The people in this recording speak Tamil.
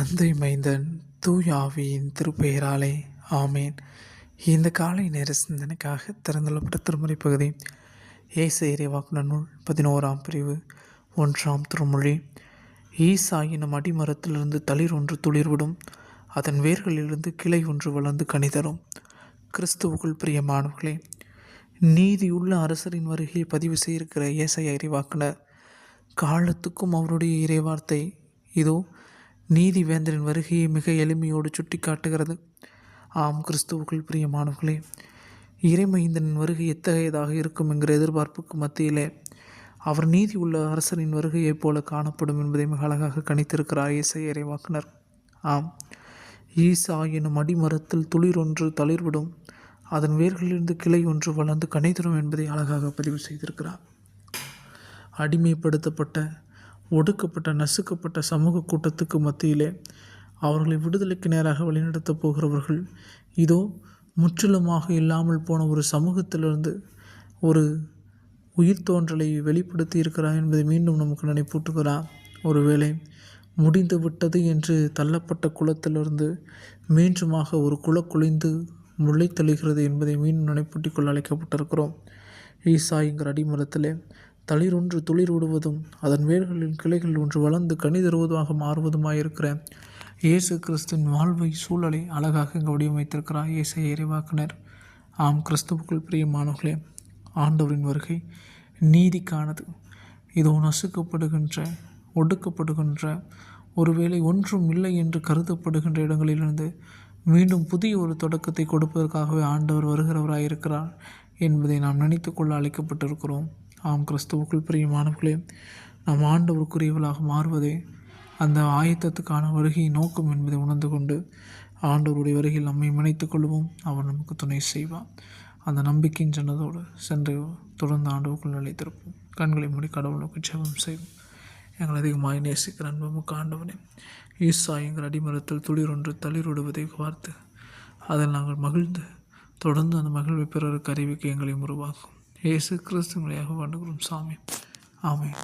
தந்தை மைந்தன் தூய ஆவியின் திருப்பெயராலே ஆமேன். இந்த காலை நேர சிந்தனைக்காக திறந்துள்ளப்பட்ட திருமுறை பகுதி ஏசை இறைவாக்குனர் நூல் 11ஆம் பிரிவு 1ஆம் திருமொழி. ஈசா எனும் அடிமரத்திலிருந்து தளிர் ஒன்று துளிர்விடும், அதன் வேர்களிலிருந்து கிளை ஒன்று வளர்ந்து கனிதரும். கிறிஸ்துவுக்குள் பிரியமானவர்களே, நீதியுள்ள அரசரின் வருகையை பதிவு செய்திருக்கிற ஏசாயா இறைவாக்குனர் காலத்துக்கும் அவருடைய இறைவார்த்தை இதோ நீதிவேந்தரின் வருகையை மிக எளிமையோடு சுட்டி காட்டுகிறது. ஆம், கிறிஸ்துவுக்குள் பிரியமானவர்களே, இறைமைந்தனின் வருகை எத்தகையதாக இருக்கும் என்கிற எதிர்பார்ப்புக்கு மத்தியிலே அவர் நீதி உள்ள அரசரின் வருகையைப் போல காணப்படும் என்பதை மிக அழகாக கணித்திருக்கிறார் ஏசாயா இறைவாக்குனர். ஆம், ஈசா எனும் அடிமரத்தில் துளிர் ஒன்று தளிர்விடும், அதன் வேர்களிலிருந்து கிளை ஒன்று வளர்ந்து கனிதரும் என்பதை அழகாக பதிவு செய்திருக்கிறார். அடிமைப்படுத்தப்பட்ட, ஒடுக்கப்பட்ட, நசுக்கப்பட்ட சமூக கூட்டத்துக்கு மத்தியிலே அவர்களை விடுதலைக்கு நேராக வழிநடத்தப் போகிறவர்கள் இதோ முற்றிலுமாக இல்லாமல் போன ஒரு சமூகத்திலிருந்து ஒரு உயிர் தோன்றலை வெளிப்படுத்தி இருக்கிறார் என்பதை மீண்டும் நமக்கு நினைப்பூட்டுகிறார். ஒருவேளை முடிந்து விட்டது என்று தள்ளப்பட்ட குலத்திலிருந்து மீண்டுமாக ஒரு குலக்குலைந்து முளைத்தெழுகிறது என்பதை மீண்டும் நினைப்பூட்டிக் கொள்ள அழைக்கப்பட்டிருக்கிறோம். ஈசா என்கிற அடிமரத்திலே தளிர் ஒன்று துளிர் விடுவதும் அதன் வேர்களின் கிளைகள் ஒன்று வளர்ந்து கனி தருவதுமாக மாறுவதுமாயிருக்கிற இயேசு கிறிஸ்துவின் வாழ்வை சூழலை அழகாக இங்கு வடிவமைத்திருக்கிறார் ஏசாயா இறைவாக்குனர். ஆம், கிறிஸ்துவுக்குள் பிரியமானவர்களே, ஆண்டவரின் வருகை நீதிக்கானது. இதோ நசுக்கப்படுகின்ற, ஒடுக்கப்படுகின்ற, ஒருவேளை ஒன்றும் இல்லை என்று கருதப்படுகின்ற இடங்களிலிருந்து மீண்டும் புதிய ஒரு தொடக்கத்தை கொடுப்பதற்காகவே ஆண்டவர் வருகிறவராயிருக்கிறார் என்பதை நாம் நினைத்து கொள்ள அழைக்கப்பட்டிருக்கிறோம். ஆம், கிறிஸ்துவுக்குள் பிரியமானவர்களே, நாம் ஆண்டவருக்குரியவளாக மாறுவதே அந்த ஆயத்தத்துக்கான வருகையை நோக்கம் என்பதை உணர்ந்து கொண்டு ஆண்டவருடைய வருகையில் நம்மை இணைத்துக் கொள்வோம். அவர் நமக்கு துணை செய்வார். அந்த நம்பிக்கையின் ஜன்னதோடு சென்று தொடர்ந்து ஆண்டவருக்குள் நிலைத்திருப்போம். கண்களை மூடி கடவுளுக்கு ஜெபம் செய்வோம். எங்கள் அதிகமாக நேசிக்கிற அன்புமிக்க ஆண்டவனே, ஈசா எங்கள் அடிமரத்தில் துளிர் ஒன்று தளிர்விடுவதை பார்த்து அதில் நாங்கள் மகிழ்ந்து தொடர்ந்து அந்த மகிழ்வை பிறருக்கு அறிவிக்க எங்களை உருவாக்கும். இயேசு கிறிஸ்து வழியாக வேண்டுகிறோம் சாமி. ஆமென்.